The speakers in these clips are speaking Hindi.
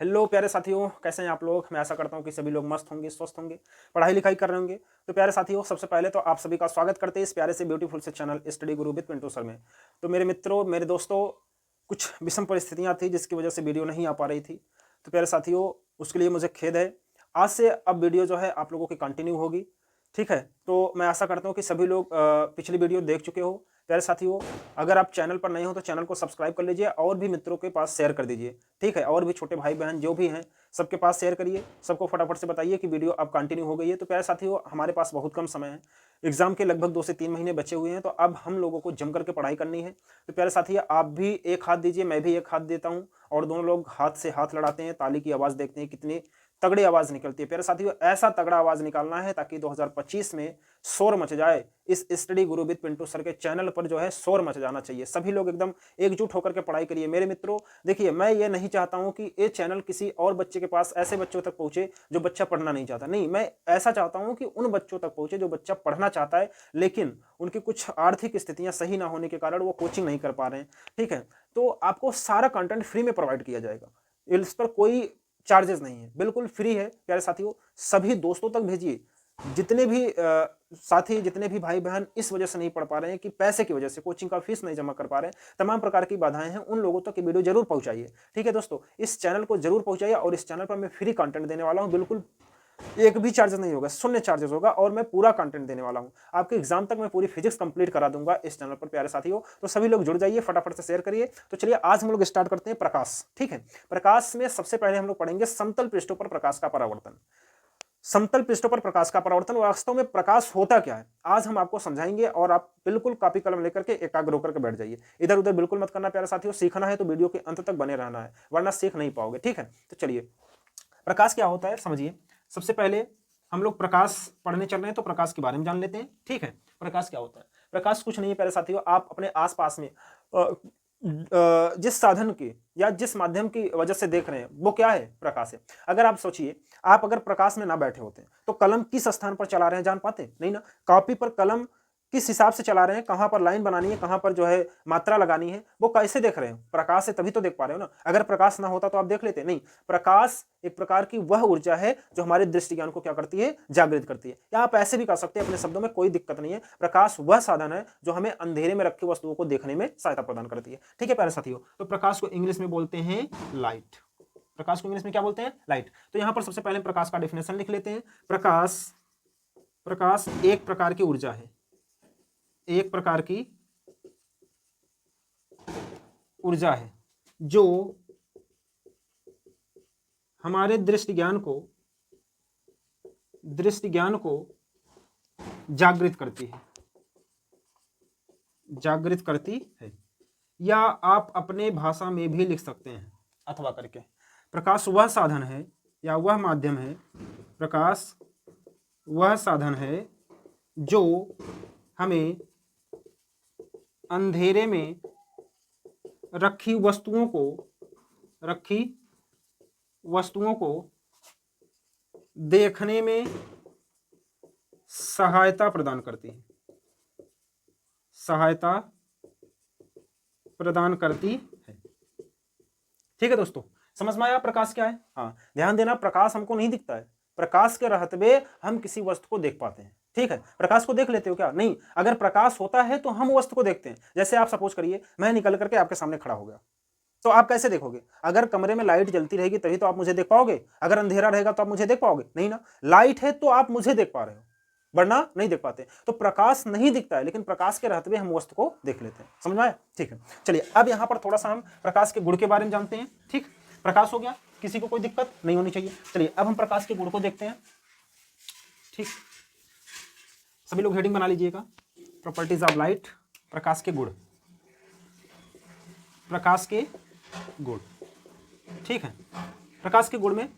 हेलो प्यारे साथियों, कैसे हैं आप लोग। मैं आशा करता हूं कि सभी लोग मस्त होंगे, स्वस्थ होंगे, पढ़ाई लिखाई कर रहे होंगे। तो प्यारे साथियों, सबसे पहले तो आप सभी का स्वागत करते हैं इस प्यारे से ब्यूटीफुल से channel study Guru with Pintu sir में। तो मेरे मित्रों, मेरे दोस्तों, कुछ विषम परिस्थितियां थी जिसकी वजह से वीडियो नहीं आ पा रही थी। तो प्यारे साथियों, उसके लिए मुझे खेद है। आज से अब वीडियो जो है आप लोगों की कंटिन्यू होगी, ठीक है। तो मैं आशा करता हूँ कि सभी लोग पिछली वीडियो देख चुके हो। प्यारे साथियों, अगर आप चैनल पर नए हो तो चैनल को सब्सक्राइब कर लीजिए और भी मित्रों के पास शेयर कर दीजिए, ठीक है। और भी छोटे भाई बहन जो भी हैं सबके पास शेयर करिए, सबको फटाफट से बताइए कि वीडियो अब कंटिन्यू हो गई है। तो प्यारे साथियों, हमारे पास बहुत कम समय है, एग्जाम के लगभग 2 से 3 महीने बचे हुए हैं, तो अब हम लोगों को जम करके पढ़ाई करनी है। तो प्यारे साथियों, आप भी एक हाथ दीजिए, मैं भी एक हाथ देता हूँ, और दोनों लोग हाथ से हाथ लड़ाते हैं, ताली की आवाज़ देखते हैं कितनी तगड़ी आवाज़ निकलती है। प्यारे साथियों, ऐसा तगड़ा आवाज़ निकालना है ताकि 2025 में शोर मच जाए। इस study Guru with Pintu sir के चैनल पर जो है शोर मच जाना चाहिए। सभी लोग एकदम एकजुट होकर के पढ़ाई करिए। मेरे मित्रों, देखिए, मैं ये नहीं चाहता हूं कि ये चैनल किसी और बच्चे के पास, ऐसे बच्चों तक पहुंचे जो बच्चा पढ़ना नहीं चाहता। नहीं, मैं ऐसा चाहता हूं कि उन बच्चों तक पहुंचे जो बच्चा पढ़ना चाहता है, लेकिन उनकी कुछ आर्थिक स्थितियां सही ना होने के कारण वो कोचिंग नहीं कर पा रहे हैं, ठीक है। तो आपको सारा कंटेंट फ्री में प्रोवाइड किया जाएगा, इस पर कोई चार्जेस नहीं है, बिल्कुल फ्री है। प्यारे साथियों, सभी दोस्तों तक भेजिए। जितने भी साथी, जितने भी भाई बहन इस वजह से नहीं पढ़ पा रहे हैं कि पैसे की वजह से कोचिंग का फीस नहीं जमा कर पा रहे हैं, तमाम प्रकार की बाधाएं हैं, उन लोगों तक ये वीडियो जरूर पहुंचाइए, ठीक है दोस्तों। इस चैनल को जरूर पहुंचाइए, और इस चैनल पर मैं फ्री कंटेंट देने वाला हूं, बिल्कुल एक भी चार्जेस नहीं होगा, शून्य चार्जेस होगा, और मैं पूरा कंटेंट देने वाला हूं। आपके एग्जाम तक मैं पूरी फिजिक्स कंप्लीट करा दूंगा इस चैनल पर। प्यारे साथियों, तो सभी लोग जुड़ जाइए, फटाफट से शेयर करिए। तो चलिए आज हम लोग स्टार्ट करते हैं प्रकाश, ठीक है। प्रकाश में सबसे पहले हम लोग पढ़ेंगे समतल पृष्ठों पर प्रकाश का परावर्तन। समतल पृष्ठों पर प्रकाश का परावर्तन, वास्तव में प्रकाश होता क्या है, आज हम आपको समझाएंगे। और आप बिल्कुल कॉपी कलम लेकर के एकाग्र होकर के बैठ जाइए, इधर उधर बिल्कुल मत करना। प्यारे साथियों, सीखना है तो वीडियो के अंत तक बने रहना है, वरना सीख नहीं पाओगे, ठीक है। तो चलिए, प्रकाश क्या होता है समझिए। सबसे पहले हम लोग प्रकाश पढ़ने चल रहे हैं, तो प्रकाश के बारे में जान लेते हैं, ठीक है। प्रकाश क्या होता है? प्रकाश कुछ नहीं है प्यारे साथियों, आप अपने आसपास में जिस साधन की या जिस माध्यम की वजह से देख रहे हैं वो क्या है? प्रकाश है। अगर आप सोचिए, आप अगर प्रकाश में ना बैठे होते तो कलम किस स्थान पर चला रहे हैं जान पाते? नहीं ना। कॉपी पर कलम किस हिसाब से चला रहे हैं, कहां पर लाइन बनानी है, कहां पर जो है मात्रा लगानी है, वो कैसे देख रहे हैं? प्रकाश से तभी तो देख पा रहे हो ना। अगर प्रकाश ना होता तो आप देख लेते? नहीं। प्रकाश एक प्रकार की वह ऊर्जा है जो हमारे दृष्टि ज्ञान को क्या करती है? जागृत करती है। या आप ऐसे भी कर सकते हैं अपने शब्दों में, कोई दिक्कत नहीं है। प्रकाश वह साधन है जो हमें अंधेरे में रखी वस्तुओं को देखने में सहायता प्रदान करती है, ठीक है प्यारे साथियों। तो प्रकाश को इंग्लिश में बोलते हैं लाइट। प्रकाश को इंग्लिश में क्या बोलते हैं? लाइट। तो यहां पर सबसे पहले प्रकाश का डेफिनेशन लिख लेते हैं। प्रकाश प्रकाश एक प्रकार की ऊर्जा है, एक प्रकार की ऊर्जा है जो हमारे दृष्टि ज्ञान को जागृत करती है, जागृत करती है। या आप अपने भाषा में भी लिख सकते हैं अथवा करके। प्रकाश वह साधन है या वह माध्यम है, प्रकाश वह साधन है जो हमें अंधेरे में रखी वस्तुओं को देखने में सहायता प्रदान करती है, सहायता प्रदान करती है, ठीक है दोस्तों। समझ में आया प्रकाश क्या है? हाँ, ध्यान देना, प्रकाश हमको नहीं दिखता है, प्रकाश के रहते हम किसी वस्तु को देख पाते हैं, ठीक है। प्रकाश को देख लेते हो क्या? नहीं। अगर प्रकाश होता है तो हम वस्तु को देखते हैं। जैसे आप सपोज करिए, मैं निकल करके आपके सामने खड़ा हो गया, तो आप कैसे देखोगे? अगर कमरे में लाइट जलती रहेगी तभी तो आप मुझे देख पाओगे। अगर अंधेरा रहेगा तो आप मुझे देख पाओगे नहीं ना। लाइट है तो आप मुझे देख पा रहे हो, वरना नहीं देख पाते। तो प्रकाश नहीं दिखता है, लेकिन प्रकाश के रहते हुए हम वस्तु को देख लेते हैं। समझ में आया? ठीक है। चलिए अब यहां पर थोड़ा सा हम प्रकाश के गुण के बारे में जानते हैं, ठीक। प्रकाश हो गया, किसी को कोई दिक्कत नहीं होनी चाहिए। चलिए अब हम प्रकाश के गुण को देखते हैं, ठीक। सभी लोग हेडिंग बना लीजिएगा, प्रॉपर्टीज ऑफ लाइट, प्रकाश के गुण, प्रकाश के गुण, ठीक है। प्रकाश के गुण में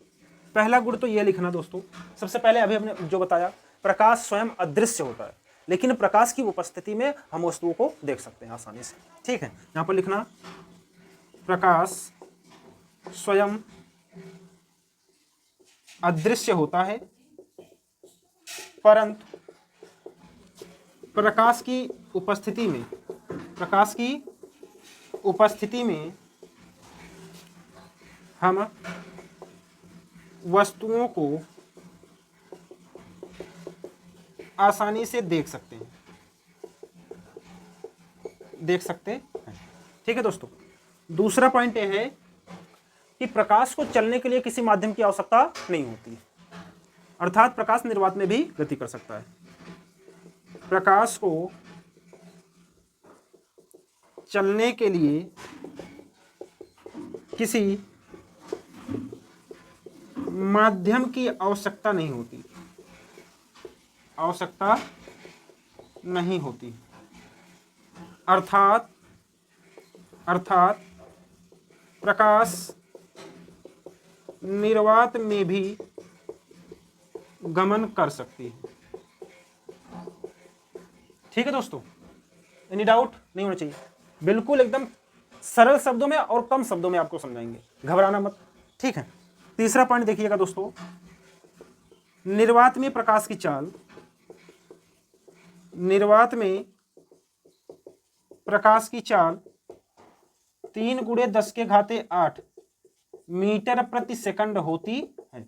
पहला गुण तो यह लिखना दोस्तों, सबसे पहले अभी हमने जो बताया, प्रकाश स्वयं अदृश्य होता है, लेकिन प्रकाश की उपस्थिति में हम वस्तुओं को देख सकते हैं आसानी से, ठीक है। यहां पर लिखना, प्रकाश स्वयं अदृश्य होता है, परंतु प्रकाश की उपस्थिति में हम वस्तुओं को आसानी से देख सकते हैं, देख सकते हैं। ठीक है दोस्तों, दूसरा पॉइंट यह है कि प्रकाश को चलने के लिए किसी माध्यम की आवश्यकता नहीं होती, अर्थात प्रकाश निर्वात में भी गति कर सकता है। प्रकाश को चलने के लिए किसी माध्यम की आवश्यकता नहीं होती, आवश्यकता नहीं होती, अर्थात प्रकाश निर्वात में भी गमन कर सकती है। ठीक है दोस्तों, एनी डाउट नहीं होना चाहिए, बिल्कुल एकदम सरल शब्दों में और कम शब्दों में आपको समझाएंगे, घबराना मत। ठीक है, तीसरा पॉइंट देखिएगा दोस्तों, निर्वात में प्रकाश की चाल, निर्वात में प्रकाश की चाल 3 × 10⁸ मीटर प्रति सेकंड होती है।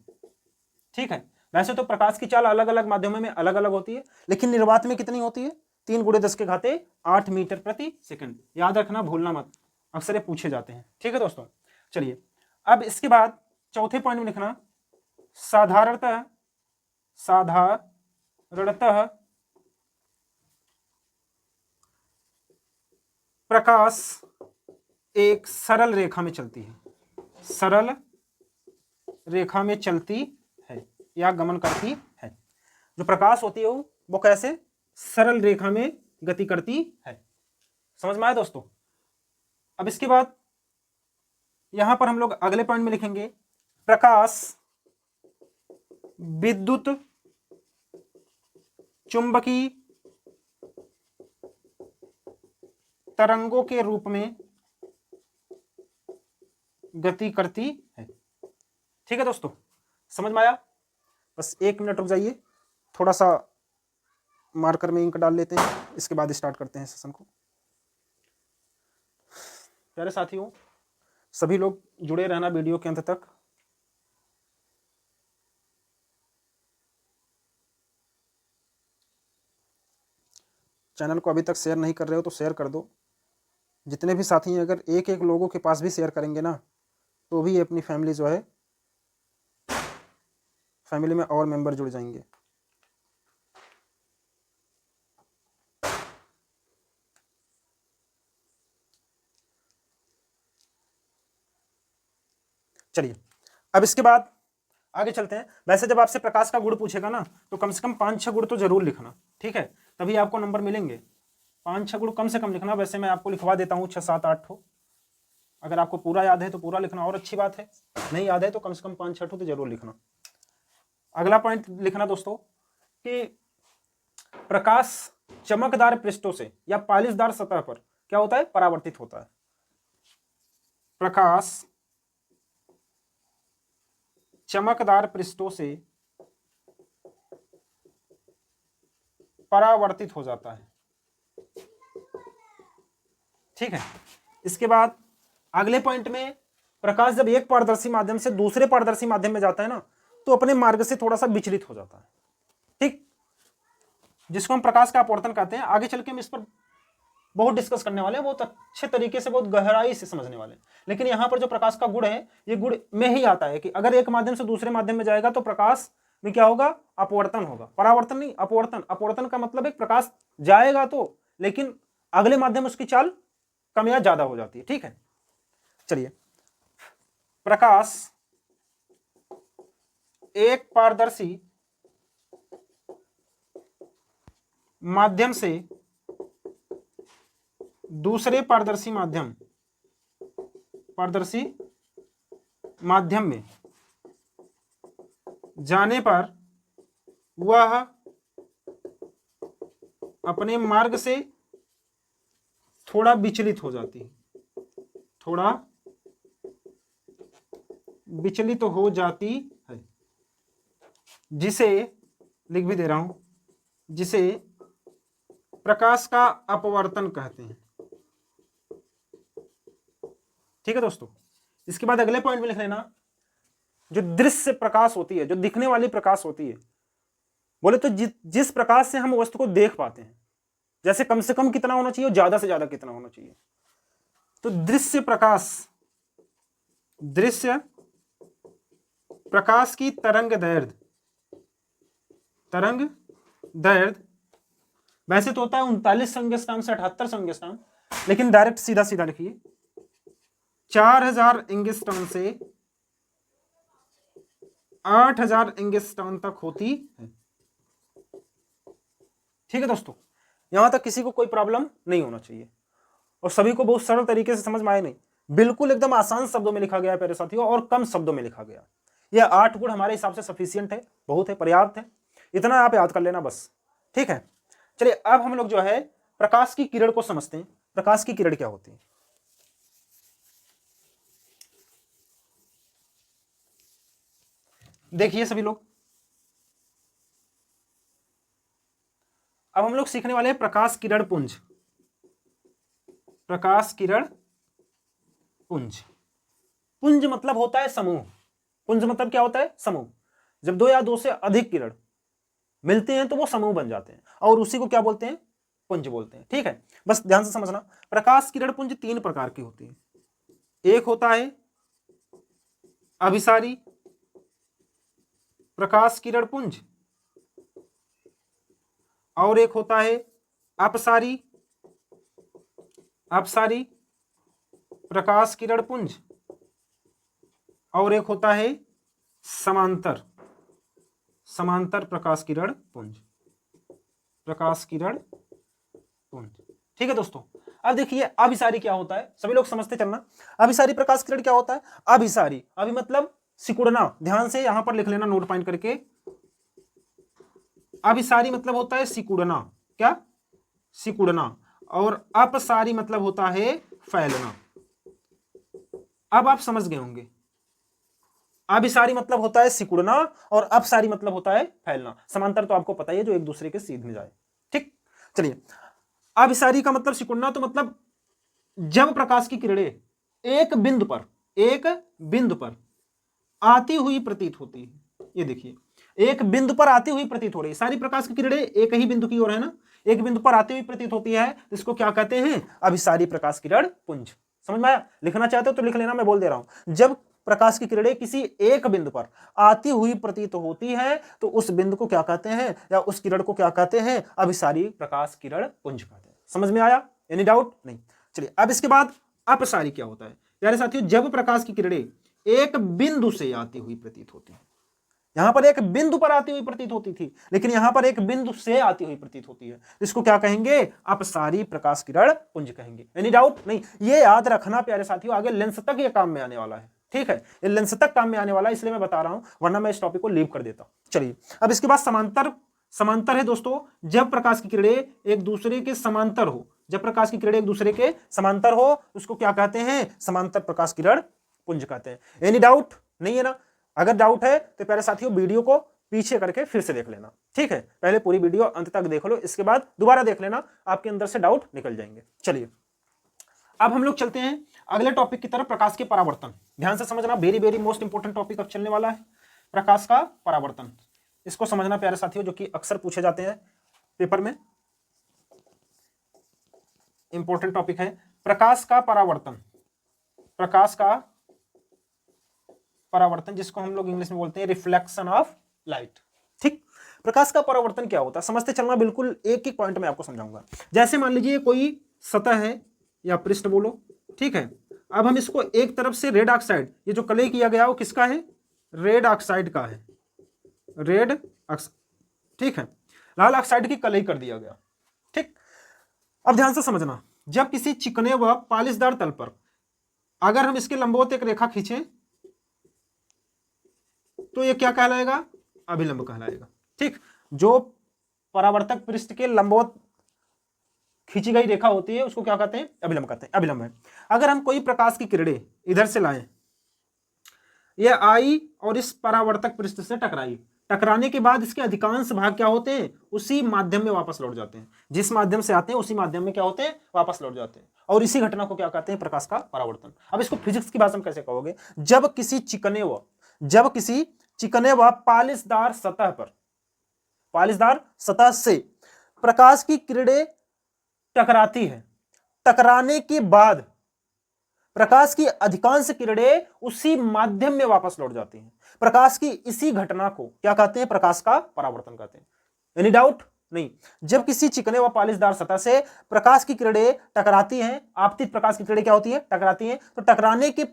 ठीक है, वैसे तो प्रकाश की चाल अलग अलग माध्यमों में अलग अलग होती है, लेकिन निर्वात में कितनी होती है? 3 × 10⁸ मीटर प्रति सेकंड। याद रखना, भूलना मत, अक्सर ये पूछे जाते हैं। ठीक है दोस्तों, चलिए अब इसके बाद चौथे पॉइंट में लिखना, साधारणतः प्रकाश एक सरल रेखा में चलती है, सरल रेखा में चलती है या गमन करती है। जो प्रकाश होती है वो कैसे? सरल रेखा में गति करती है। समझ में आया दोस्तों? अब इसके बाद यहां पर हम लोग अगले पॉइंट में लिखेंगे, प्रकाश विद्युत चुंबकीय तरंगों के रूप में गति करती है। ठीक है दोस्तों, समझ में आया? बस 1 मिनट रुक जाइए, थोड़ा सा मार्कर में इंक डाल लेते हैं, इसके बाद स्टार्ट करते हैं सेशन को। प्यारे साथियों, सभी लोग जुड़े रहना वीडियो के अंत तक। चैनल को अभी तक शेयर नहीं कर रहे हो तो शेयर कर दो। जितने भी साथी हैं, अगर एक एक लोगों के पास भी शेयर करेंगे ना, तो भी अपनी फैमिली जो है, फैमिली में और मेंबर जुड़ जाएंगे। चलिए अब इसके बाद आगे चलते हैं। वैसे जब आपसे प्रकाश का गुण पूछेगा ना, तो कम से कम 5-6 गुण तो जरूर लिखना। ठीक है, तभी आपको नंबर मिलेंगे। 5-6 गुण कम से कम लिखना। वैसे मैं आपको लिखवा देता हूँ 6-7-8 ठो। अगर आपको पूरा याद है तो पूरा लिखना, और अच्छी बात है। नहीं याद है तो कम से कम 5-6 ठो तो जरूर लिखना। अगला पॉइंट लिखना दोस्तों कि प्रकाश चमकदार पृष्ठों से या पालिशदार सतह पर क्या होता है? परावर्तित होता है। प्रकाश चमकदार पृष्ठों से परावर्तित हो जाता है। ठीक है, इसके बाद अगले पॉइंट में, प्रकाश जब एक पारदर्शी माध्यम से दूसरे पारदर्शी माध्यम में जाता है ना, तो अपने मार्ग से थोड़ा सा विचलित हो जाता है। ठीक, जिसको हम प्रकाश का अपवर्तन कहते हैं। आगे चल के हम इस पर बहुत डिस्कस करने वाले हैं, बहुत अच्छे तरीके से, बहुत गहराई से समझने वाले हैं। लेकिन यहां पर जो प्रकाश का गुण है, ये गुण में ही आता है कि अगर एक माध्यम से दूसरे माध्यम में जाएगा तो प्रकाश में क्या होगा? अपवर्तन होगा। परावर्तन नहीं, अपवर्तन। अपवर्तन का मतलब है प्रकाश जाएगा तो, लेकिन अगले माध्यम उसकी चाल कम या ज्यादा हो जाती है। ठीक है, चलिए, प्रकाश एक पारदर्शी माध्यम से दूसरे पारदर्शी माध्यम में जाने पर वह अपने मार्ग से थोड़ा विचलित हो जाती है। थोड़ा विचलित हो जाती है, जिसे लिख भी दे रहा हूं, जिसे प्रकाश का अपवर्तन कहते हैं। ठीक है दोस्तों, इसके बाद अगले पॉइंट में लिख लेना, जो दृश्य प्रकाश होती है, जो दिखने वाली प्रकाश होती है, बोले तो जिस प्रकाश से हम वस्तु को देख पाते हैं, जैसे कम से कम कितना होना चाहिए और ज्यादा से ज्यादा कितना होना चाहिए, तो दृश्य प्रकाश की तरंग दैर्ध्य वैसे तो होता है 39 संज्ञस्थान से 78 संज्ञस्थान, लेकिन डायरेक्ट सीधा सीधा लिखिए 4000 एंगस्ट्रॉम से 8000 एंगस्ट्रॉम तक होती है। ठीक है दोस्तों, यहां तक किसी को कोई प्रॉब्लम नहीं होना चाहिए और सभी को बहुत सरल तरीके से समझ में आए नहीं, बिल्कुल एकदम आसान शब्दों में लिखा गया है प्यारे साथियों और कम शब्दों में लिखा गया। यह 8 गुण हमारे हिसाब से सफिशियंट है, बहुत है, पर्याप्त है, इतना आप याद कर लेना बस। ठीक है, चलिए अब हम लोग जो है प्रकाश की किरण को समझते हैं। प्रकाश की किरण क्या होती है? देखिए सभी लोग, अब हम लोग सीखने वाले हैं प्रकाश किरण पुंज। प्रकाश किरण पुंज, पुंज मतलब होता है समूह। पुंज मतलब क्या होता है? समूह। जब 2 या 2 से अधिक किरण मिलते हैं तो वो समूह बन जाते हैं और उसी को क्या बोलते हैं? पुंज बोलते हैं। ठीक है, बस ध्यान से समझना, प्रकाश किरण पुंज 3 प्रकार की होती है। एक होता है अभिसारी प्रकाश किरण पुंज और एक होता है अपसारी प्रकाश किरण पुंज और एक होता है समांतर प्रकाश किरण पुंज। ठीक है दोस्तों, अब देखिए अभिसारी क्या होता है, सभी लोग समझते चलना। अभिसारी प्रकाश किरण क्या होता है? अभिसारी, अभी मतलब सिकुड़ना, ध्यान से यहां पर लिख लेना नोट पॉइंट करके। अभिसारी मतलब होता है सिकुड़ना, क्या? सिकुड़ना। और अपसारी मतलब होता है फैलना। अब आप समझ गए होंगे, अभिसारी मतलब होता है सिकुड़ना और अपसारी मतलब होता है फैलना। समांतर तो आपको पता ही है, जो एक दूसरे के सीध में जाए। ठीक, चलिए, अभिसारी का मतलब सिकुड़ना, तो मतलब जब प्रकाश की किरणें एक बिंदु पर आती हुई प्रतीत होती है, ये देखिए एक बिंदु पर आती हुई प्रतीत हो रही है। सारी प्रकाश की किरणें एक ही बिंदु की ओर है ना, एक बिंदु पर आती हुई प्रतीत होती है, इसको क्या कहते हैं? अभिसारी प्रकाश किरण पुंज। समझ में आया? लिखना चाहते हो तो लिख लेना, मैं बोल दे रहा हूं। जब प्रकाश की किरणें किसी एक बिंदु पर आती हुई प्रतीत होती है तो उस बिंदु को क्या कहते हैं, या उस किरण को क्या कहते हैं? अभिसारी प्रकाश किरण पुंज कहते हैं। समझ में आया? Any doubt? नहीं। चलिए, अब इसके बाद अपसारी क्या होता है प्यारे साथियों? जब प्रकाश की किरणें एक बिंदु से आती हुई प्रतीत होती है, यहां पर एक बिंदु पर आती हुई प्रतीत होती थी, लेकिन यहां पर एक बिंदु से आती हुई प्रतीत होती है, इसको क्या कहेंगे? अपसारी प्रकाश किरण पुंज कहेंगे। Any doubt? नहीं। ये याद रखना प्यारे साथियों, आगे लेंस तक ये काम में आने वाला है। ठीक है, ये लेंस तक काम में आने वाला है, इसलिए मैं बता रहा हूं, वरना मैं इस टॉपिक को लीव कर देता। चलिए, अब इसके बाद समांतर है दोस्तों, जब प्रकाश की किरणें एक दूसरे के समांतर हो, जब प्रकाश की किरणें एक दूसरे के समांतर हो, उसको क्या कहते हैं? समांतर प्रकाश किरण पुंज कहते हैं। Any doubt? नहीं है ना? अगर डाउट है तो प्यारे साथियों वीडियो को पीछे करके फिर से देख लेना। ठीक है, पहले पूरी वीडियो अंत तक देख लो, इसके बाद दोबारा देख लेना, आपके अंदर से डाउट निकल जाएंगे। चलिए, अब हम लोग चलते हैं अगले टॉपिक की तरफ, प्रकाश के परावर्तन। ध्यान से समझना, very very most important topic अब चलने वाला है, प्रकाश का परावर्तन। इसको समझना प्यारे साथियों, जो कि अक्सर पूछे जाते हैं पेपर में, इंपॉर्टेंट टॉपिक है प्रकाश का परावर्तन। प्रकाश का परावर्तन, जिसको हम लोग इंग्लिश में बोलते हैं रिफ्लेक्शन ऑफ लाइट। ठीक, प्रकाश का परावर्तन क्या होता है समझते चलना, बिल्कुल एक एक पॉइंट में आपको समझाऊंगा। जैसे मान लीजिए कोई सतह है या पृष्ठ बोलो, ठीक है, अब हम इसको एक तरफ से रेड ऑक्साइड, ये जो कलर किया गया वो किसका है? रेड ऑक्साइड का है, रेड ऑक्साइड। ठीक है, लाल ऑक्साइड की कलई कर दिया गया। ठीक, अब ध्यान से समझना, जब किसी चिकने व पालिशदार तल पर अगर हम इसके लंबवत एक रेखा खींचें तो ये क्या कहलाएगा? अभिलंब कहलाएगा। ठीक, जो परावर्तक पृष्ठ के लंबवत खींची गई रेखा होती है उसको क्या कहते हैं? अभिलंब कहते हैं, अभिलंब है। अगर हम कोई प्रकाश की किरणें इधर से लाएं, ये आई और इस परावर्तक पृष्ठ से टकराई, टकराने के बाद इसके अधिकांश भाग क्या होते हैं? उसी माध्यम में वापस लौट जाते हैं, जिस माध्यम से आते हैं उसी माध्यम में क्या होते हैं? वापस लौट जाते हैं, और इसी घटना को क्या कहते हैं? प्रकाश का परावर्तन। अब इसको फिजिक्स की भाषा में कैसे कहोगे? जब किसी चिकने व जब किसी चिकने व पालिशदार सतह से प्रकाश की किरणें टकराती है, टकराने के बाद प्रकाश की अधिकांश किरणें उसी माध्यम में वापस लौट जाती हैं। प्रकाश की इसी घटना को क्या कहते हैं? प्रकाश का परावर्तन कहते हैं। Any doubt? नहीं। जब किसी चिकने व पालिशदार सतह से प्रकाश की किरणें टकराती हैं, आपतित प्रकाश की किरणें क्या होती है? टकराती हैं। तो टकराने के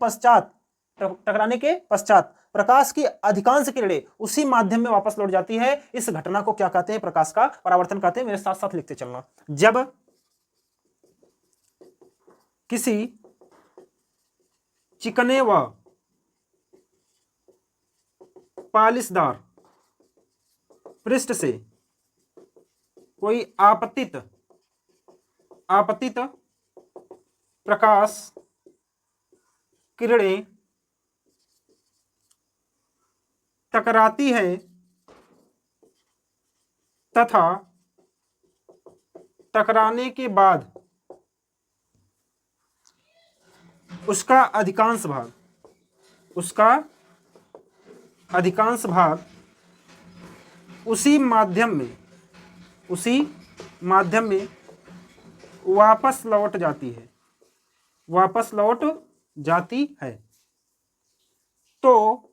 पश्चात प्रकाश की अधिकांश किरणें उसी माध्यम में वापस लौट जाती है। इस घटना को क्या कहते हैं? प्रकाश का परावर्तन कहते हैं। मेरे साथ साथ लिखते चलना। जब किसी चिकने व पालिशदार पृष्ठ से कोई आपतित प्रकाश किरणें टकराती है तथा टकराने के बाद उसका अधिकांश भाग उसी माध्यम में वापस लौट जाती है। तो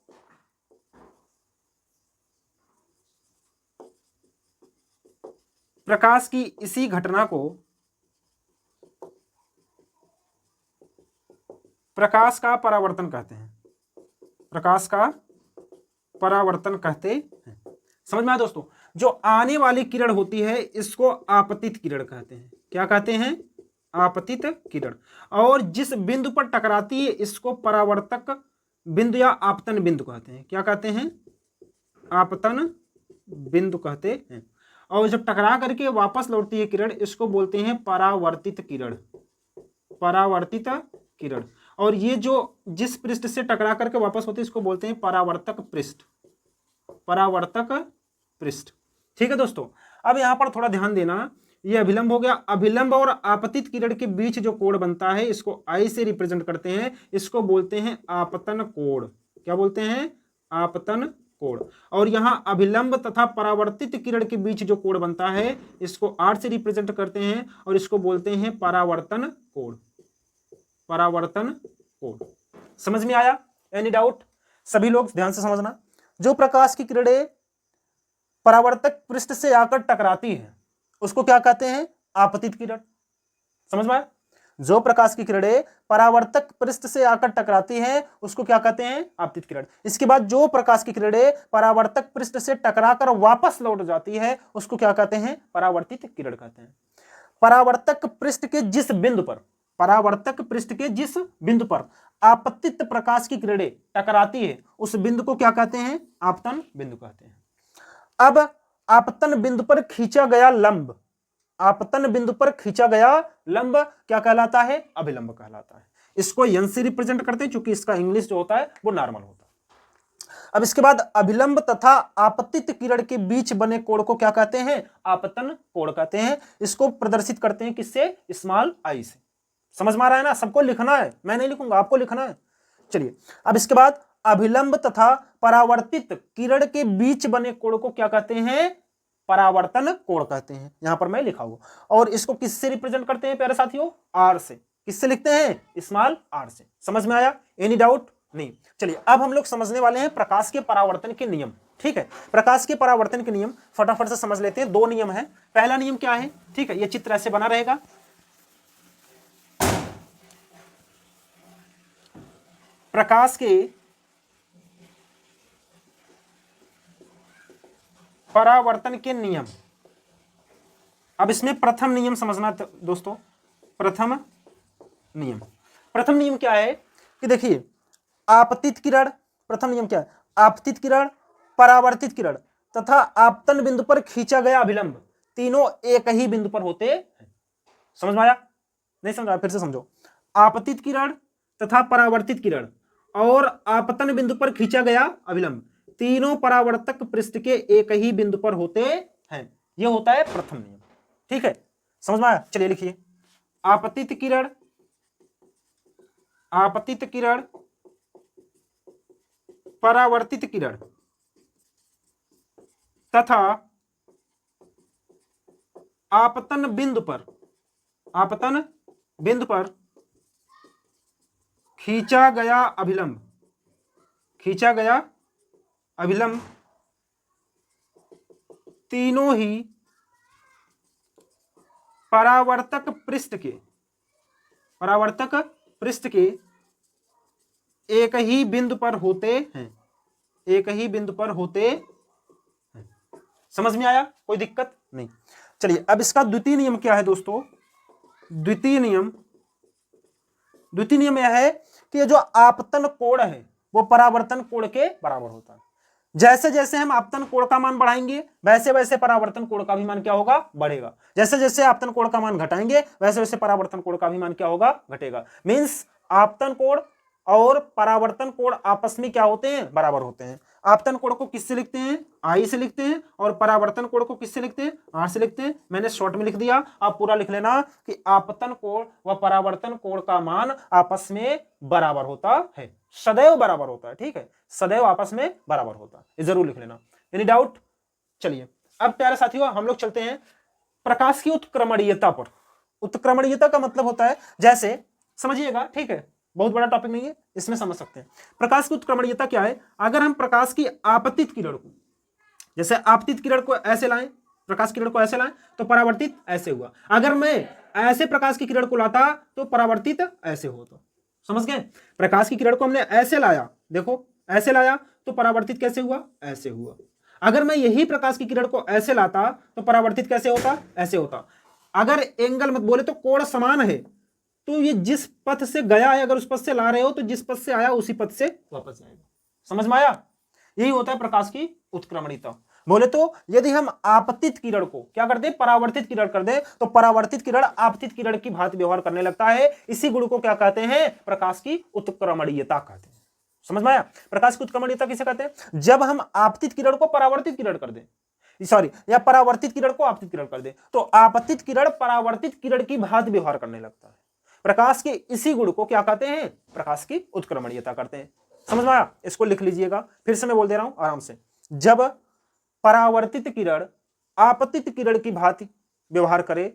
प्रकाश की इसी घटना को प्रकाश का परावर्तन कहते हैं। समझ में आया दोस्तों? जो आने वाली किरण होती है इसको आपतित किरण कहते हैं। क्या कहते हैं? आपतित किरण। और जिस बिंदु पर टकराती है इसको परावर्तक बिंदु या आपतन बिंदु कहते हैं। क्या कहते हैं? आपतन बिंदु कहते हैं। और जब टकरा करके वापस लौटती है किरण इसको बोलते हैं परावर्तित किरण। और ये जो जिस पृष्ठ से टकरा करके वापस होती है इसको बोलते हैं परावर्तक पृष्ठ। ठीक है दोस्तों? अब यहां पर थोड़ा ध्यान देना, ये अभिलंब हो गया। अभिलंब और आपतित किरण के बीच जो कोण बनता है इसको आई से रिप्रेजेंट करते हैं, इसको बोलते हैं आपतन कोण। क्या बोलते हैं? आपतन कोण। और यहां अभिलंब तथा परावर्तित किरण के बीच जो कोण बनता है इसको आर से रिप्रेजेंट करते हैं और इसको बोलते हैं परावर्तन कोण। समझ में आया? Any doubt? सभी लोग ध्यान से समझना। जो प्रकाश की किरणें परावर्तक पृष्ठ से आकर टकराती है उसको क्या कहते हैं? आपतित किरण। समझ में आया? जो प्रकाश की किरणें परावर्तक पृष्ठ से आकर टकराती हैं उसको क्या कहते हैं? आपतित किरण। इसके बाद जो प्रकाश की किरणें परावर्तक पृष्ठ से टकराकर वापस लौट जाती है उसको क्या कहते हैं? परावर्तित किरण कहते हैं। परावर्तक पृष्ठ के जिस बिंदु पर आपतित प्रकाश की किरणें टकराती है उस बिंदु को क्या कहते हैं? आपतन बिंदु कहते हैं। अब आपतन बिंदु पर खींचा गया लंब क्या कहलाता है? अभिलंब कहलाता है। इसको यन से रिप्रेजेंट करते हैं क्योंकि इसका इंग्लिश जो होता है वो नॉर्मल होता है। अब इसके बाद अभिलंब तथा आपतित किरण के बीच बने कोण को क्या कहते हैं? आपतन कोण कहते हैं। इसको प्रदर्शित करते हैं किससे? स्मॉल आई से। समझ में आ रहा है ना? सबको लिखना है, मैं नहीं लिखूंगा, आपको लिखना है। चलिए, अब इसके बाद अभिलंब तथा परावर्तित किरण के बीच बने कोण को क्या कहते हैं? परावर्तन कोण कहते हैं। यहां पर मैं लिखा हुआ। और इसको किससे रिप्रेजेंट करते हैं प्यारे साथियों? आर से। किससे लिखते हैं? स्मॉल आर से। समझ में आया? Any doubt? नहीं। चलिए, अब हम लोग समझने वाले हैं प्रकाश के परावर्तन के नियम। ठीक है, प्रकाश के परावर्तन के नियम फटाफट से समझ लेते हैं। दो नियम है। पहला नियम क्या है? ठीक है, ये चित्र ऐसे बना रहेगा। प्रकाश के परावर्तन के नियम। अब इसमें प्रथम नियम समझना दोस्तों। प्रथम नियम क्या है कि देखिए, आपतित किरण, प्रथम नियम क्या है? आपतित किरण, परावर्तित किरण तथा आपतन बिंदु पर खींचा गया अभिलंब तीनों एक ही बिंदु पर होते हैं। समझ में आया? नहीं समझ आया? फिर से समझो। आपतित किरण तथा परावर्तित किरण और आपतन बिंदु पर खींचा गया अभिलंब तीनों परावर्तक पृष्ठ के एक ही बिंदु पर होते हैं। यह होता है प्रथम नियम। ठीक है, समझ में आया? चलिए लिखिए। आपतित किरण परावर्तित किरण तथा आपतन बिंदु पर खींचा गया अभिलंब तीनों ही परावर्तक पृष्ठ के एक ही बिंदु पर होते हैं। समझ में आया? कोई दिक्कत नहीं। चलिए अब इसका द्वितीय नियम क्या है दोस्तों? द्वितीय नियम यह है कि ये जो आपतन कोण है वो परावर्तन कोण के बराबर होता है। जैसे जैसे हम आपतन कोण का मान बढ़ाएंगे वैसे वैसे परावर्तन कोण का भी मान क्या होगा? बढ़ेगा। जैसे जैसे आपतन कोण का मान घटाएंगे वैसे वैसे परावर्तन कोण का भी मान क्या होगा? घटेगा। मींस आपतन कोण और परावर्तन कोण आपस में क्या होते हैं? बराबर होते हैं। आपतन कोण को किससे लिखते हैं? आई से लिखते हैं, और परावर्तन कोण को किससे लिखते हैं? आर से लिखते हैं। मैंने शॉर्ट में लिख दिया, आप पूरा लिख लेना कि आपतन कोण व परावर्तन कोण का मान आपस में बराबर होता है, सदैव बराबर होता है। ठीक है, सदैव आपस में बराबर होता है, ये जरूर लिख लेना। Any doubt? चलिए अब प्यारे साथियों हम लोग चलते हैं प्रकाश की उत्क्रमणीयता पर। उत्क्रमणीयता का मतलब होता है, जैसे समझिएगा, ठीक है, बहुत बड़ा टॉपिक नहीं है, इसमें समझ सकते हैं। प्रकाश की उत्क्रमणीयता क्या है? अगर हम प्रकाश की आपतित किरण को, जैसे आपतित किरण को ऐसे लाएं, प्रकाश किरण को ऐसे लाएं तो परावर्तित ऐसे हुआ। अगर मैं ऐसे प्रकाश की किरण को लाता तो परावर्तित ऐसे होता। समझ गए? प्रकाश की किरण को हमने ऐसे लाया, देखो ऐसे लाया तो परावर्तित कैसे हुआ? ऐसे हुआ। अगर मैं यही प्रकाश की किरण को ऐसे लाता तो परावर्तित कैसे होता? ऐसे होता। अगर एंगल मत बोले तो कोण समान है तो ये जिस पथ से गया है, अगर उस पथ से ला रहे हो तो जिस पथ से आया उसी पथ से वापस आएगा। समझ में आया? यही होता है प्रकाश की उत्क्रमणीयता। बोले तो यदि हम आपतित किरण को क्या कर दे? परावर्तित किरण कर दे तो परावर्तित किरण आपतित किरण की भांति व्यवहार करने लगता है। इसी गुण को क्या कहते हैं? प्रकाश की उत्क्रमणीयता कहते हैं। समझ में आया? प्रकाश की उत्क्रमणीयता किसे कहते हैं? जब हम आपतित किरण को परावर्तित किरण कर दे, सॉरी, या परावर्तित किरण को आपतित किरण कर दे तो आपतित किरण परावर्तित किरण की भांति व्यवहार करने लगता है। प्रकाश के इसी गुण को क्या कहते हैं? प्रकाश की उत्क्रमणीयता करते हैं। समझ में आया? इसको लिख लीजिएगा, फिर से मैं बोल दे रहा हूं आराम से। जब परावर्तित किरण आपतित किरण की भांति व्यवहार करे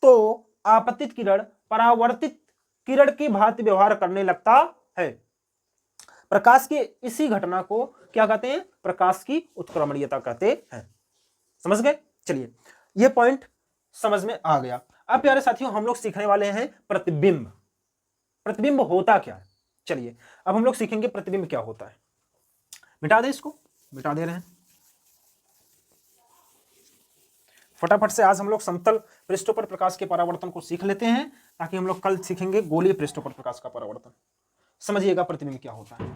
तो आपतित किरण परावर्तित किरण की भांति व्यवहार करने लगता है। प्रकाश के इसी घटना को क्या कहते हैं? प्रकाश की उत्क्रमणीयता कहते हैं। समझ गए? चलिए ये पॉइंट समझ में आ गया। अब प्यारे साथियों हम लोग सीखने वाले हैं प्रतिबिंब। प्रतिबिंब होता क्या है? चलिए अब हम लोग सीखेंगे प्रतिबिंब क्या होता है। मिटा दे, इसको मिटा दे रहे हैं फटाफट से। आज हम लोग समतल पृष्ठों पर प्रकाश के परावर्तन को सीख लेते हैं ताकि हम लोग कल सीखेंगे गोलीय पृष्ठों पर प्रकाश का परावर्तन। समझिएगा प्रतिबिंब क्या होता है।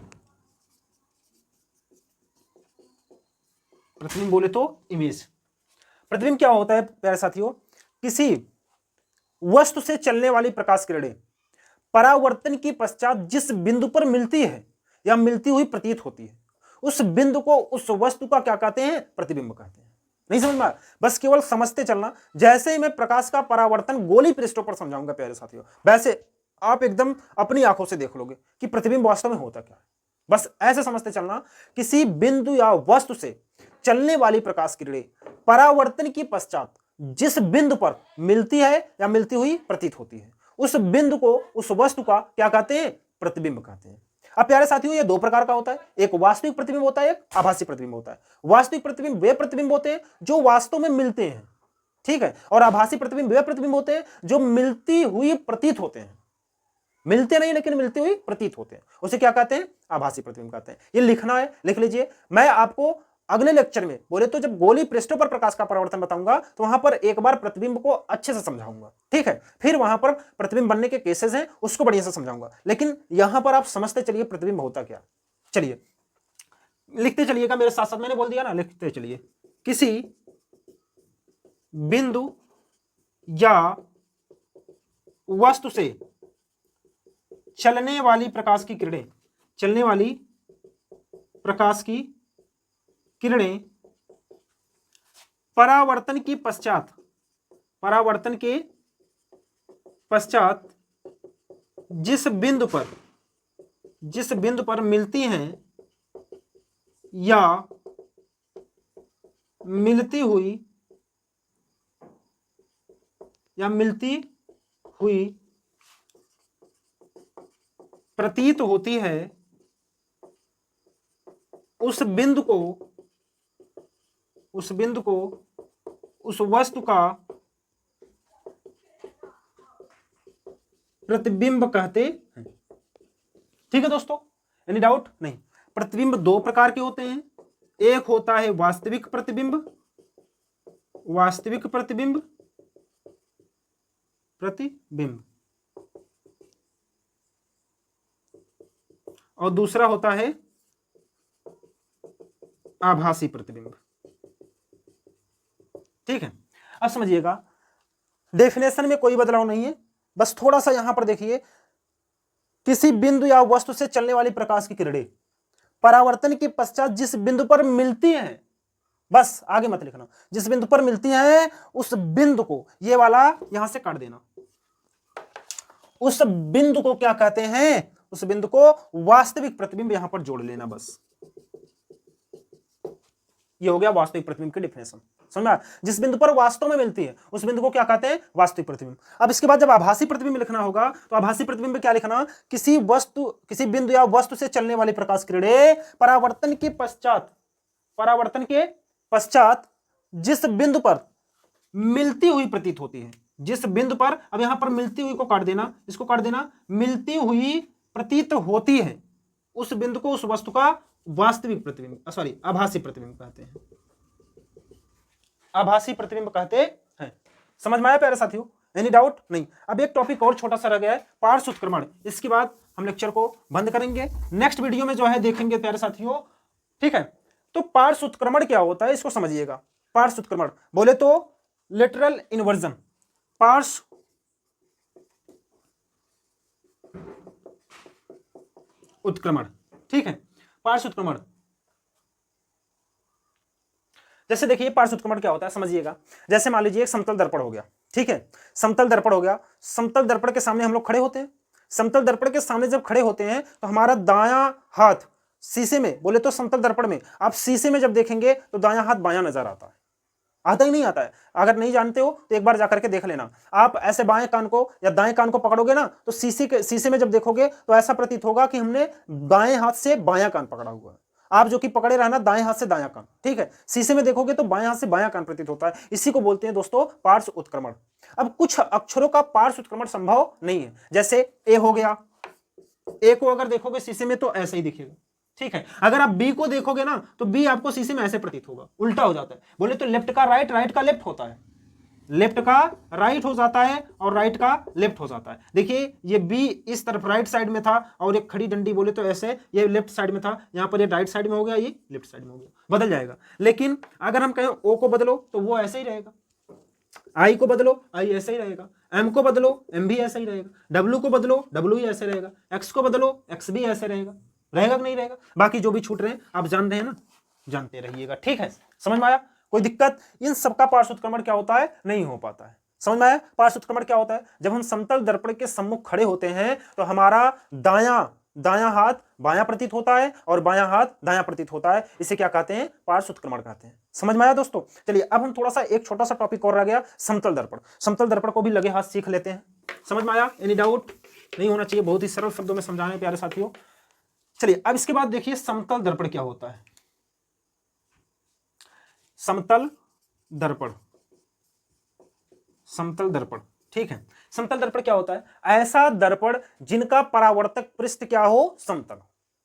प्रतिबिंब बोले तो इमेज। प्रतिबिंब क्या होता है प्यारे साथियों? किसी वस्तु से चलने वाली प्रकाश किरणें परावर्तन के पश्चात जिस बिंदु पर मिलती है या मिलती हुई प्रतीत होती है, उस बिंदु को, उस वस्तु का क्या कहते हैं? प्रतिबिंब कहते हैं। नहीं समझ में आया? बस केवल समझते चलना। जैसे ही मैं प्रकाश का परावर्तन गोलीय पृष्ठों पर समझाऊंगा प्यारे साथियों, वैसे आप एकदम अपनी आंखों से देख लोगे कि प्रतिबिंब वास्तव में होता क्या है। बस ऐसे समझते चलना, किसी बिंदु या वस्तु से चलने वाली प्रकाश किरणें परावर्तन के पश्चात जिस बिंदु पर मिलती है या मिलती हुई प्रतीत होती है, उस बिंदु को, उस वस्तु का क्या कहते हैं? प्रतिबिंब कहते हैं। अब प्यारे साथियों ये दो प्रकार का होता है, एक वास्तविक प्रतिबिंब होता है, एक आभासी प्रतिबिंब होता है। वास्तविक प्रतिबिंब वे प्रतिबिंब होते हैं जो वास्तव में मिलते हैं, ठीक है, और आभासी प्रतिबिंब वे प्रतिबिंब होते हैं जो मिलती हुई प्रतीत होते हैं। मिलते नहीं लेकिन मिलती हुई प्रतीत होते हैं, उसे क्या कहते हैं? आभासी प्रतिबिंब कहते हैं। ये लिखना है, लिख लीजिए। मैं आपको अगले लेक्चर में बोले तो जब गोलीय पृष्ठों पर प्रकाश का परावर्तन बताऊंगा तो वहां पर एक बार प्रतिबिंब को अच्छे से समझाऊंगा, ठीक है। फिर वहां पर प्रतिबिंब बनने के केसेस हैं, उसको बढ़िया से समझाऊंगा। लेकिन यहां पर आप समझते चलिए प्रतिबिंब होता क्या। चलिए लिखते चलिएगा मेरे साथ साथ, मैंने बोल दिया ना, लिखते चलिए। किसी बिंदु या वस्तु से चलने वाली प्रकाश की किरणें, चलने वाली प्रकाश की किरणें परावर्तन के पश्चात जिस बिंदु पर मिलती हैं या मिलती हुई प्रतीत होती है, उस बिंदु को उस वस्तु का प्रतिबिंब कहते हैं। ठीक है दोस्तों, एनी डाउट नहीं। प्रतिबिंब दो प्रकार के होते हैं, एक होता है वास्तविक प्रतिबिंब और दूसरा होता है आभासी प्रतिबिंब। ठीक है, अब समझिएगा, डेफिनेशन में कोई बदलाव नहीं है, बस थोड़ा सा यहां पर देखिए, किसी बिंदु या वस्तु से चलने वाली प्रकाश की किरणें परावर्तन के पश्चात जिस बिंदु पर मिलती हैं, बस आगे मत लिखना, जिस बिंदु पर मिलती हैं उस बिंदु को, ये वाला यहां से काट देना, उस बिंदु को क्या कहते हैं, उस बिंदु को वास्तविक प्रतिबिंब यहां पर जोड़ लेना, बस ये हो गया वास्तविक प्रतिबिंब की डेफिनेशन। समझा, जिस बिंदु पर वास्तव में मिलती है उस बिंदु को क्या कहते हैं, वास्तविक प्रतिबिंब। अब इसके बाद जब आभासी प्रतिबिंब लिखना होगा तो आभासी प्रतिबिंब में क्या लिखना, किसी बिंदु या वस्तु से चलने वाली प्रकाश किरणें परावर्तन के पश्चात जिस बिंदु पर मिलती हुई प्रतीत होती है, जिस बिंदु पर, अब यहां पर मिलती हुई को काट देना, इसको काट देना, मिलती हुई प्रतीत होती है, उस बिंदु को उस वस्तु का वास्तविक प्रतिबिंब आभासी प्रतिबिंब कहते हैं, आभासी प्रतिबिंब कहते हैं। समझ में आया प्यारे साथियों, एनी डाउट नहीं। अब एक टॉपिक और छोटा सा रह गया है, पार्श्व उत्क्रमण, इसके बाद हम लेक्चर को बंद करेंगे, नेक्स्ट वीडियो में जो है देखेंगे प्यारे साथियों। ठीक है, तो पार्श्व उत्क्रमण क्या होता है इसको समझिएगा। पार्श्व उत्क्रमण बोले तो लेटरल इन्वर्जन, पार्श्व उत्क्रमण। ठीक है, पार्श्व उत्क्रमण, जैसे देखिए पार्श्व उत्क्रमण क्या होता है समझिएगा। जैसे मान लीजिए एक समतल दर्पण हो गया, ठीक है, समतल दर्पण हो गया, समतल दर्पण के सामने हम लोग खड़े होते हैं, समतल दर्पण के सामने जब खड़े होते हैं तो हमारा दायां हाथ शीशे में, बोले तो समतल दर्पण में आप शीशे में जब देखेंगे तो दायां हाथ बायां नजर आता है, आता ही नहीं आता है। अगर नहीं जानते हो तो एक बार जाकर के देख लेना, आप ऐसे बाएं कान को या दाएं कान को पकड़ोगे ना तो शीशे में जब देखोगे तो ऐसा प्रतीत होगा कि हमने दाएं हाथ से बायां कान पकड़ा हुआ है, आप जो कि पकड़े रहना दाएं हाथ से दायां कान। ठीक है, शीशे में देखोगे तो बाएं हाथ से बायां कान प्रतीत होता है, इसी को बोलते हैं दोस्तों पार्श्व उत्क्रमण। अब कुछ अक्षरों का पार्श्व उत्क्रमण संभव नहीं है, जैसे ए हो गया, ए को अगर देखोगे शीशे में तो ऐसे ही दिखेगा। ठीक है, अगर आप बी को देखोगे ना तो बी आपको शीशे में ऐसे प्रतीत होगा, उल्टा हो जाता है। बोले तो लेफ्ट का राइट, राइट का लेफ्ट होता है, लेफ्ट का राइट हो जाता है और राइट का लेफ्ट हो जाता है। देखिए ये बी इस तरफ राइट साइड में था और एक खड़ी डंडी बोले तो ऐसे ये लेफ्ट साइड में था, यहां पर ये राइट साइड में हो गया, ये लेफ्ट साइड में हो गया, बदल जाएगा। लेकिन अगर हम कहें ओ को बदलो तो वो ऐसे ही रहेगा, आई को बदलो आई ऐसे ही रहेगा, एम को बदलो एम भी ऐसे ही रहेगा, डब्ल्यू को बदलो डब्ल्यू ही ऐसे रहेगा, एक्स को बदलो एक्स भी ऐसे रहेगा, रहेगा कि नहीं रहेगा। बाकी जो भी छूट रहे हैं आप जान रहे हैं ना, जानते रहिएगा। ठीक है, समझ में आया, कोई दिक्कत, इन सबका पार्श्व उत्क्रमण क्या होता है, नहीं हो पाता है। समझ में आया, पार्श्व उत्क्रमण क्या होता है, जब हम समतल दर्पण के सम्मुख खड़े होते हैं तो हमारा दायां हाथ बायां प्रतीत होता है और बायां हाथ दायां प्रतीत होता है, इसे क्या कहते हैं, पार्श्व उत्क्रमण कहते हैं। समझ में आया दोस्तों। चलिए अब हम थोड़ा सा एक छोटा सा टॉपिक और रह गया, समतल दर्पण। समतल दर्पण को भी लगे हाथ सीख लेते हैं। समझ में आया, एनी डाउट नहीं होना चाहिए, बहुत ही सरल शब्दों में समझाने प्यारे साथियों। चलिए अब इसके बाद देखिए समतल दर्पण क्या होता है। समतल दर्पण, समतल दर्पण, ठीक है, समतल दर्पण क्या होता है, ऐसा दर्पण जिनका परावर्तक पृष्ठ क्या हो, समतल।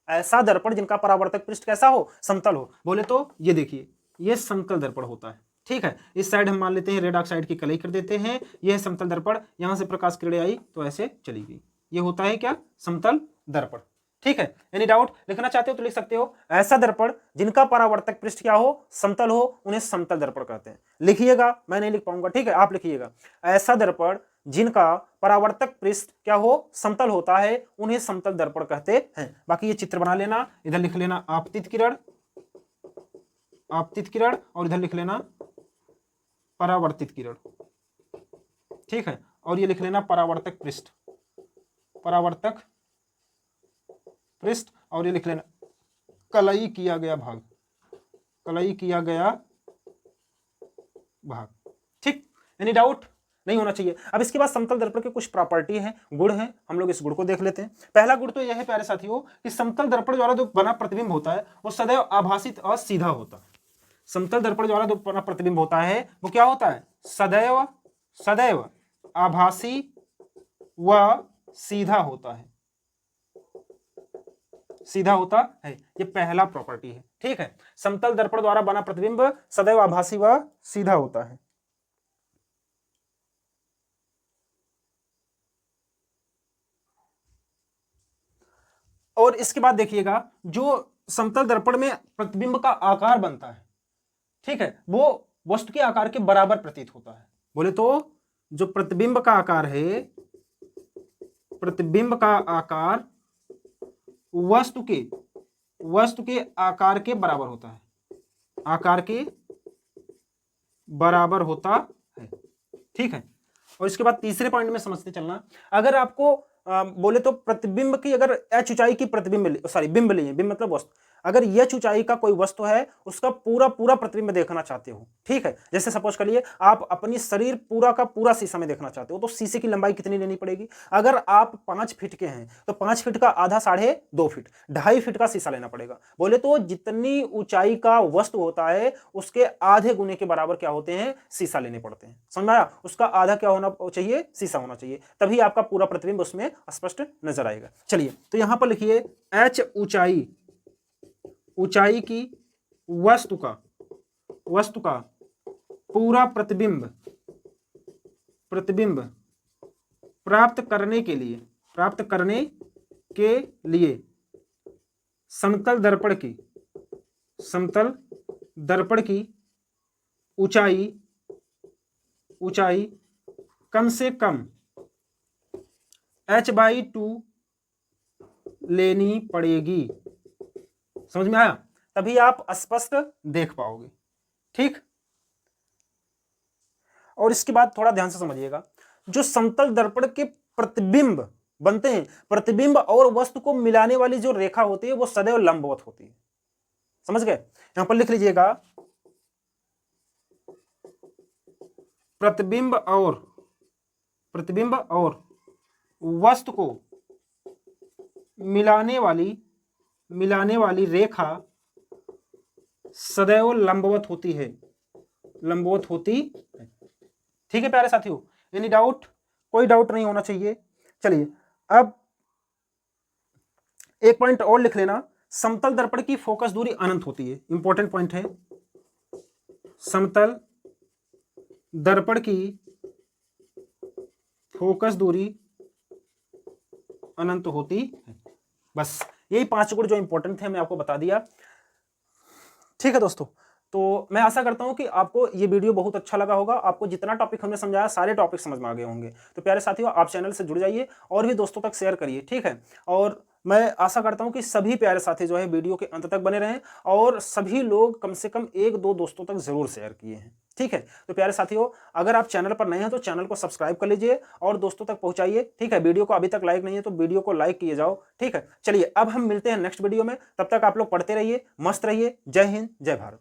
ऐसा दर्पण जिनका परावर्तक पृष्ठ कैसा हो, समतल हो। बोले तो ये देखिए ये समतल दर्पण होता है। ठीक है, इस साइड हम मान लेते हैं रेड ऑक्साइड की कलई कर देते हैं, यह समतल दर्पण, यहां से प्रकाश किरणें आई तो ऐसे चली गई, ये होता है क्या, समतल दर्पण। ठीक है, एनी डाउट, लिखना चाहते हो तो लिख सकते हो, ऐसा दर्पण जिनका परावर्तक पृष्ठ क्या हो, समतल हो, उन्हें समतल दर्पण कहते हैं। लिखिएगा, मैं नहीं लिख पाऊंगा, ठीक है, आप लिखिएगा, ऐसा दर्पण जिनका परावर्तक पृष्ठ क्या हो, समतल होता है, उन्हें समतल दर्पण कहते हैं। बाकी ये चित्र बना लेना, इधर लिख लेना आपतित किरण, आपतित किरण, और इधर लिख लेना परावर्तित किरण। ठीक है, और ये लिख लेना परावर्तक पृष्ठ, परावर्तक पृष्ठ, और ये लिख लेना कलई किया गया भाग। कलई किया गया भाग। ठीक, एनी डाउट? नहीं होना चाहिए। अब इसके बाद समतल दर्पण के कुछ प्रॉपर्टी हैं, गुण हैं, हम लोग इस गुण को देख लेते हैं। पहला गुण तो यह है प्यारे साथियों कि समतल दर्पण द्वारा जो बना प्रतिबिंब होता है वो सदैव आभासित और सीधा होता है। समतल दर्पण द्वारा जो बना प्रतिबिंब होता है वो क्या होता है? सदैव सदैव आभासी व सीधा होता है, सीधा होता है। ये पहला प्रॉपर्टी है। ठीक है, समतल दर्पण द्वारा बना प्रतिबिंब सदैव आभासी व सीधा होता है। और इसके बाद देखिएगा, जो समतल दर्पण में प्रतिबिंब का आकार बनता है, ठीक है, वो वस्तु के आकार के बराबर प्रतीत होता है। बोले तो जो प्रतिबिंब का आकार है, प्रतिबिंब का आकार वस्तु के आकार के बराबर होता है, आकार के बराबर होता है। ठीक है, और इसके बाद तीसरे पॉइंट में समझते चलना। अगर आपको बोले तो प्रतिबिंब की अगर h ऊंचाई की प्रतिबिंब बिंब लिए, बिंब मतलब वस्तु, अगर h ऊंचाई का कोई वस्तु है उसका पूरा पूरा प्रतिबिंब देखना चाहते हो, ठीक है, जैसे सपोज करिए आप अपनी शरीर पूरा का पूरा शीशा में देखना चाहते हो, तो शीशे की लंबाई कितनी लेनी पड़ेगी? अगर आप 5 फीट के हैं तो 5 फीट का आधा 2.5 फीट, 2.5 फीट का शीशा लेना पड़ेगा। बोले तो जितनी ऊंचाई का वस्तु होता है उसके आधे गुने के बराबर क्या होते हैं? शीशा लेने पड़ते हैं। समझ में आया? उसका आधा क्या होना चाहिए? शीशा होना चाहिए, तभी आपका पूरा प्रतिबिंब उसमें स्पष्ट नजर आएगा। चलिए, तो यहां पर लिखिए h ऊंचाई की वस्तु का पूरा प्रतिबिंब प्राप्त करने के लिए समतल दर्पण की ऊंचाई कम से कम h/2 लेनी पड़ेगी। समझ में आया? तभी आप स्पष्ट देख पाओगे। ठीक, और इसके बाद थोड़ा ध्यान से समझिएगा, जो समतल दर्पण के प्रतिबिंब बनते हैं, प्रतिबिंब और वस्तु को मिलाने वाली जो रेखा होती है वो सदैव लंबवत होती है। समझ गए? यहां पर लिख लीजिएगा, प्रतिबिंब और वस्तु को मिलाने वाली रेखा सदैव लंबवत होती है। ठीक है प्यारे साथियों, एनी डाउट? कोई डाउट नहीं होना चाहिए। चलिए, अब एक पॉइंट और लिख लेना, समतल दर्पण की फोकस दूरी अनंत होती है। इंपॉर्टेंट पॉइंट है, समतल दर्पण की फोकस दूरी अनंत होती है। बस यही 5 गुण जो इंपॉर्टेंट थे मैं आपको बता दिया। ठीक है दोस्तों, तो मैं आशा करता हूं कि आपको ये वीडियो बहुत अच्छा लगा होगा। आपको जितना टॉपिक हमने समझाया सारे टॉपिक समझ में आ गए होंगे। तो प्यारे साथियों, आप चैनल से जुड़ जाइए और भी दोस्तों तक शेयर करिए। ठीक है, और मैं आशा करता हूं कि सभी प्यारे साथी जो है वीडियो के अंत तक बने रहें और सभी लोग कम से कम 1-2 दोस्तों तक जरूर शेयर किए हैं। ठीक है, तो प्यारे साथियों, अगर आप चैनल पर नए हैं तो चैनल को सब्सक्राइब कर लीजिए और दोस्तों तक पहुंचाइए। ठीक है, वीडियो को अभी तक लाइक नहीं है तो वीडियो को लाइक किए जाओ। ठीक है, चलिए अब हम मिलते हैं नेक्स्ट वीडियो में। तब तक आप लोग पढ़ते रहिए, मस्त रहिए। जय हिंद, जय भारत।